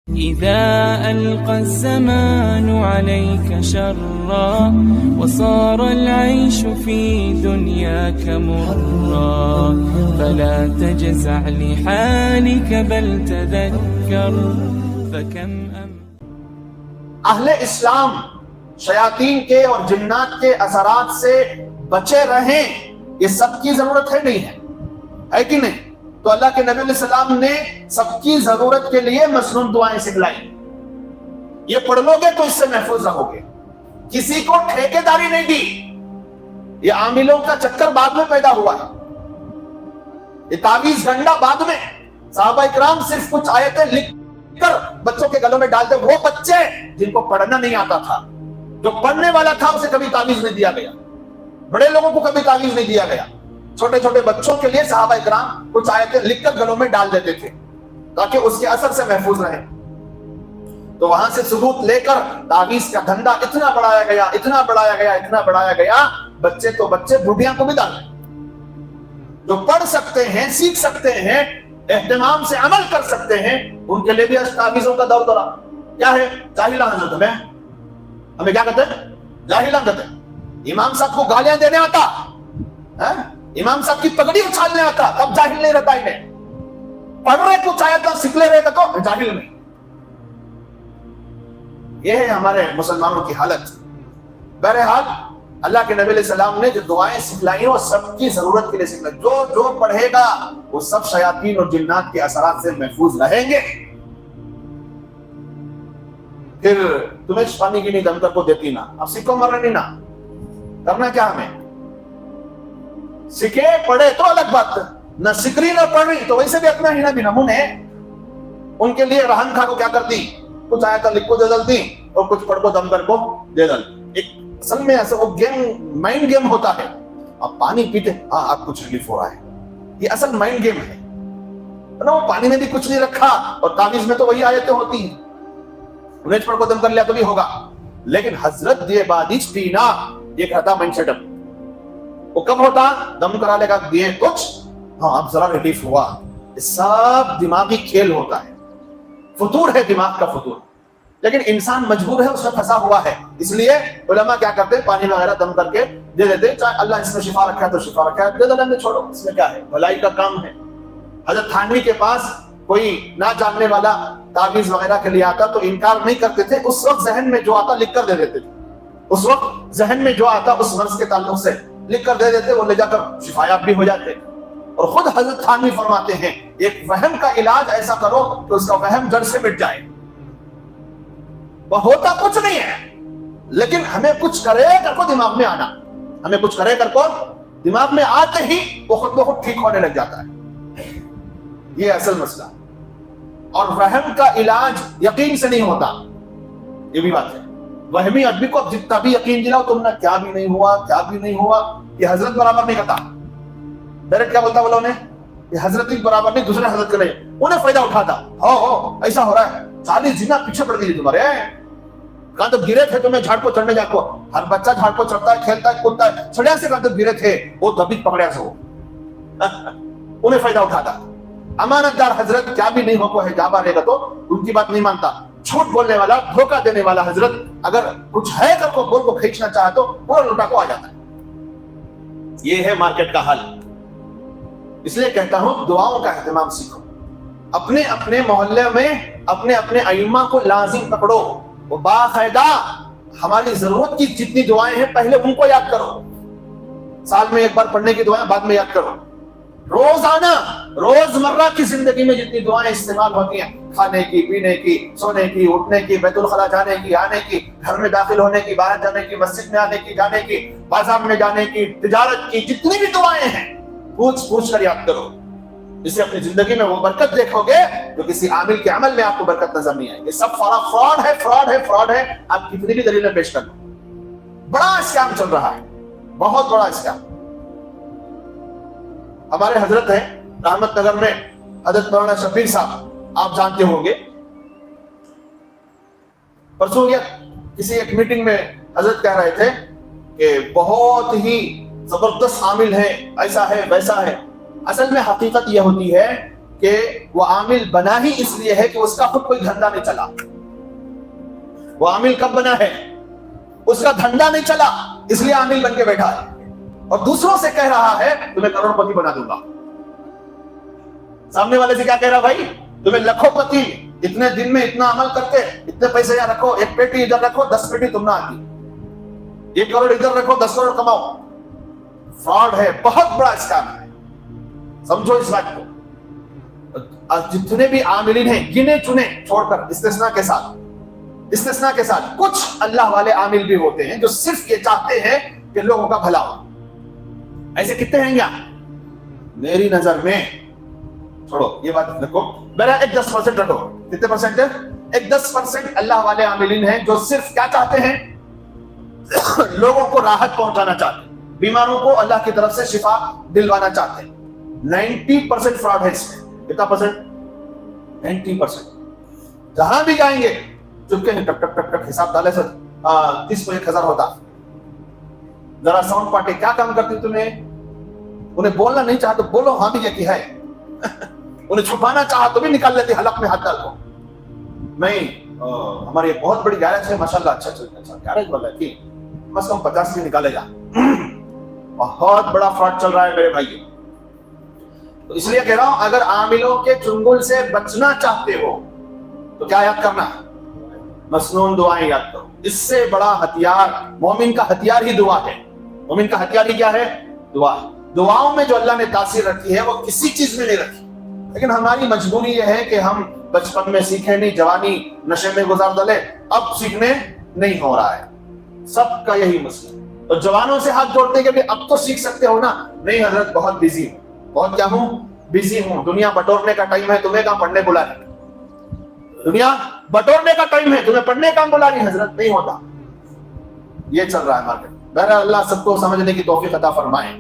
إذا ألقى الزمان عليك شرا وصار العيش في دنياك مرا فلا تجزع لحالك بل تذكر فكم اہل اسلام شیاطین کے اور جنات کے اثرات سے بچے رہیں، یہ سب کی ضرورت ہے نہیں ہے کہ نہیں؟ تو اللہ کے نبی علیہ السلام نے سب کی ضرورت کے لیے مسنون دعائیں سکھلائی. یہ پڑھ لو گے تو اس سے محفوظ رہو گے. کسی کو ٹھیکیداری نہیں دی. یہ عاملوں کا چکر بعد میں پیدا ہوا ہے. یہ تعویذ گنڈا بعد میں. صحابہ اکرام صرف کچھ آیتیں لکھ کر بچوں کے گلوں میں ڈالتے. وہ بچے جن کو پڑھنا نہیں آتا تھا، جو پڑھنے والا تھا اسے کبھی تعویذ نہیں دیا گیا. بڑے لوگوں کو کبھی تعویذ نہیں دیا گیا. چھوٹے چھوٹے بچوں کے لیے صحابہ اکرام کچھ آیتیں لکھ کر گلوں میں ڈال دیتے تھے تاکہ اس کے اثر سے محفوظ رہیں. تو وہاں سے ثبوت لے کر تعویذ کا دھندا اتنا بڑھایا گیا، اتنا بڑھایا گیا، اتنا بڑھایا گیا. بچے تو بچے، بوڑھیاں کو بھی ڈالیں. جو پڑھ سکتے ہیں، سیکھ سکتے ہیں، اہتمام سے عمل کر سکتے ہیں، ان کے لیے بھی تعویذوں کا دور دورہ کیا ہے؟ جاہلہ حضرت ہمیں کیا کہتے ہیں؟ جاہلہ کہتے ہیں. امام صاحب کو گالیاں دینے آتا، امام صاحب کی پگڑی اچھالنے آتا، تب جاہل نہیں رہتا انہیں. پڑھ رہے کچھ آیت سیکھ لے رہے تو جاہل نہیں. یہ ہے ہمارے مسلمانوں کی حالت. بہرحال اللہ کے نبی علیہ السلام نے جو دعائیں سکھلائی ہیں وہ سب کی ضرورت کے لیے سکھلائی. جو پڑھے گا وہ سب شیاطین اور جنات کے اثرات سے محفوظ رہیں گے. پھر تمہیں پانی کی نہیں دم کو دیتی نا، اب سیکھو مرنا نہیں نا. کرنا کیا ہمیں؟ سیکھے پڑھے تو الگ بات، نہ سیکھ رہی نہ پڑھ رہی تو ویسے بھی اپنا ہی نہ بھی نمون ہے. ان کے لیے رہن کھا کو کیا کرتی؟ کچھ آیا تھا لکھ کو دے ڈلتی اور کچھ پڑھ کو دم کر کو دے ڈل. ایک اصل میں ایسا وہ گیم، مائنڈ گیم ہوتا ہے. اب پانی پیتے، ہاں آپ کچھ ریلیف ہو رہا ہے، یہ اصل مائنڈ گیم ہے نا. وہ پانی میں بھی کچھ نہیں رکھا اور تعویذ میں تو وہی آیتیں ہوتی ہیں. انہیں پڑھ کو دم کر لیا تو بھی ہوگا. لیکن حضرت دیے بادیچ پینا یہ کہتا مائنڈ سیٹ اپ. وہ کب ہوتا؟ دم کرا لے گا دیے کچھ، ہاں اب ذرا ریلیف ہوا. یہ سب دماغی کھیل ہوتا ہے، فطور ہے دماغ کا فطور. لیکن انسان مجبور ہے، اس میں پھنسا ہوا ہے. اس لیے علماء کیا کرتے ہیں؟ پانی وغیرہ دم کر کے دے دیتے. چاہے اللہ اس میں شفا رکھا ہے تو شفا رکھا ہے، دے دینے میں چھوڑو، اس میں کیا ہے؟ بھلائی کا کام ہے. حضرت تھانوی کے پاس کوئی نہ جاننے والا تعویذ وغیرہ کے لیے آتا تو انکار نہیں کرتے تھے. اس وقت ذہن میں جو آتا لکھ کر دے دیتے تھے. اس وقت ذہن میں جو آتا اس مرض کے تعلق سے لکھ کر دے دیتے. وہ لے جا کر شفایاب بھی ہو جاتے. اور خود حضرت تھانوی فرماتے ہیں ایک وہم کا علاج ایسا کرو کہ اس کا وہم جڑ سے مٹ جائے. وہ ہوتا کچھ نہیں ہے، لیکن ہمیں کچھ کرے کر کو دماغ میں آنا، ہمیں کچھ کرے کر کو دماغ میں آتے ہی وہ خود بخود ٹھیک ہونے لگ جاتا ہے. یہ اصل مسئلہ. اور وہم کا علاج یقین سے نہیں ہوتا، یہ بھی بات ہے. وہمی آدمی کو اب جتنا بھی یقین دلاؤ تم نے کیا بھی نہیں ہوا، کیا بھی نہیں ہوا. یہ حضرت برابر نہیں کرتا. ڈائریکٹ کیا بولتا بولو نے؟ یہ حضرت برابر نہیں، دوسرے حضرت کرے انہیں فائدہ اٹھاتا. ہو ایسا ہو رہا ہے، 40 جنہ پیچھے پڑ گئی تمہارے. کہاں تو گرے تھے تمہیں جھاڑ کو چڑھنے جا کو. ہر بچہ جھاڑ کو چڑھتا ہے، کھیلتا ہے، کودتا ہے. چڑھیا سے کہاں تو گرے تھے وہ تبھی پکڑیا سے ہو. انہیں فائدہ اٹھاتا. امانت دار حضرت کیا بھی نہیں ہو کو ہے جا رہے گا تو ان کی بات نہیں مانتا. جھوٹ بولنے والا، دھوکہ دینے والا حضرت اگر کچھ ہے کر کو بول کو کھینچنا چاہے تو پورا لوٹا کو آ جاتا ہے. یہ ہے مارکیٹ کا حال. اس لیے کہتا ہوں دعاؤں کا اہتمام سیکھو. اپنے اپنے محلے میں اپنے اپنے ائمہ کو لازم پکڑو. وہ باقاعدہ ہماری ضرورت کی جتنی دعائیں ہیں پہلے ان کو یاد کرو. سال میں ایک بار پڑھنے کی دعائیں بعد میں یاد کرو. روزانہ روزمرہ کی زندگی میں جتنی دعائیں استعمال ہوتی ہیں، کھانے کی، پینے کی، سونے کی، اٹھنے کی، بیت الخلا جانے کی، آنے کی، گھر میں داخل ہونے کی، باہر جانے کی، مسجد میں آنے کی، جانے کی، بازار میں جانے کی، تجارت کی، جتنی بھی دعائیں ہیں پوچھ کر یاد کرو. اس سے اپنی زندگی میں وہ برکت دیکھو گے جو کسی عامل کے عمل میں آپ کو برکت نظر نہیں آئے. یہ سب فراڈ ہے، فراڈ ہے، فراڈ ہے. آپ کتنی بھی دلیلیں پیش کر لو. بڑا اسکیم چل رہا ہے، بہت بڑا اسکیم. ہمارے حضرت ہیں رحمت نگر میں حضرت مولانا شبیر صاحب، آپ جانتے ہوں گے. پرسوں یا کسی ایک میٹنگ میں حضرت کہہ رہے تھے کہ بہت ہی زبردست عامل ہے، ایسا ہے ویسا ہے. اصل میں حقیقت یہ ہوتی ہے کہ وہ عامل بنا ہی اس لیے ہے کہ اس کا خود کوئی دھندا نہیں چلا. وہ عامل کب بنا ہے؟ اس کا دھندا نہیں چلا اس لیے عامل بن کے بیٹھا ہے, اور دوسروں سے کہہ رہا ہے تمہیں کروڑ پتی بنا دوں گا. سامنے والے سے کیا کہہ رہا بھائی؟ تمہیں لکھوں پتی, اتنے دن میں اتنا عمل کر کے اتنے پیسے یہاں رکھو, 1 پیٹی ادھر رکھو, 10 پیٹی تم نہ آتی, 1 کروڑ ادھر رکھو, 10 کروڑ کماؤ. فراڈ ہے, بہت بڑا اسکیم ہے, سمجھو اس بات کو. جتنے بھی عاملین ہیں گنے چنے چھوڑ کر, استثناء کے ساتھ کچھ اللہ والے عامل بھی ہوتے ہیں جو صرف یہ چاہتے ہیں کہ لوگوں کا بھلا ہو. ایسے کتنے ہیں کیا؟ میری نظر میں, چھوڑو یہ بات رکھو, میرا ایک 10% رکھو. کتنے پرسنٹ ہے؟ ایک 10% اللہ والے عاملین ہیں جو صرف کیا چاہتے ہیں؟ لوگوں کو راحت پہنچانا چاہتے ہیں, بیماروں کو اللہ کی طرف سے شفا دلوانا چاہتے ہیں. 90% فراڈ ہے اس میں. کتنا پرسنٹ؟ 90%. جہاں بھی جائیں گے چپکے ہیں, ٹک ٹک ٹک ٹک حساب ڈالے سر 30 کو 1000 ہوتا. ذرا ساؤنڈ پارٹی کیا کام کرتی تمہیں؟ انہیں بولنا نہیں چاہا تو بولو ہاں بھی یہ کی ہے. انہیں چھپانا چاہا تو بھی نکال لیتے حلق میں ہاتھ ڈال کو. نہیں, ہماری ایک بہت بڑی گیرج ہے ماشاءاللہ, اچھا چلتا ہے گیرج والا کی کم سے کم 50 بھی نکالے جا. بہت بڑا فراڈ چل رہا ہے میرے بھائی. تو اس لیے کہہ رہا ہوں, اگر عاملوں کے چنگل سے بچنا چاہتے ہو تو کیا یاد کرنا؟ مسنون دعائیں یاد کرو. اس سے بڑا ہتھیار, مومن کا ہتھیار ہی دعا ہے. مومن کا ہتھیار ہی کیا ہے؟ دعا. دعاؤں میں جو اللہ نے تاثیر رکھی ہے وہ کسی چیز میں نہیں رکھی. لیکن ہماری مجبوری یہ ہے کہ ہم بچپن میں سیکھے نہیں, جوانی نشے میں گزار ڈالے, اب سیکھنے نہیں ہو رہا ہے. سب کا یہی مسئلہ. تو جوانوں سے ہاتھ جوڑتے کہ اب تو سیکھ سکتے ہو نا. نہیں حضرت, بہت بزی ہوں. بہت کیا ہوں؟ بزی ہوں. دنیا بٹورنے کا ٹائم ہے, تمہیں کہاں پڑھنے بلا رہی؟ دنیا بٹورنے کا ٹائم ہے, تمہیں پڑھنے کہاں بلا رہی؟ حضرت نہیں ہوتا. یہ چل رہا ہے مارکیٹ. بہرحال اللہ سب کو سمجھنے کی توفیق عطا فرمائے.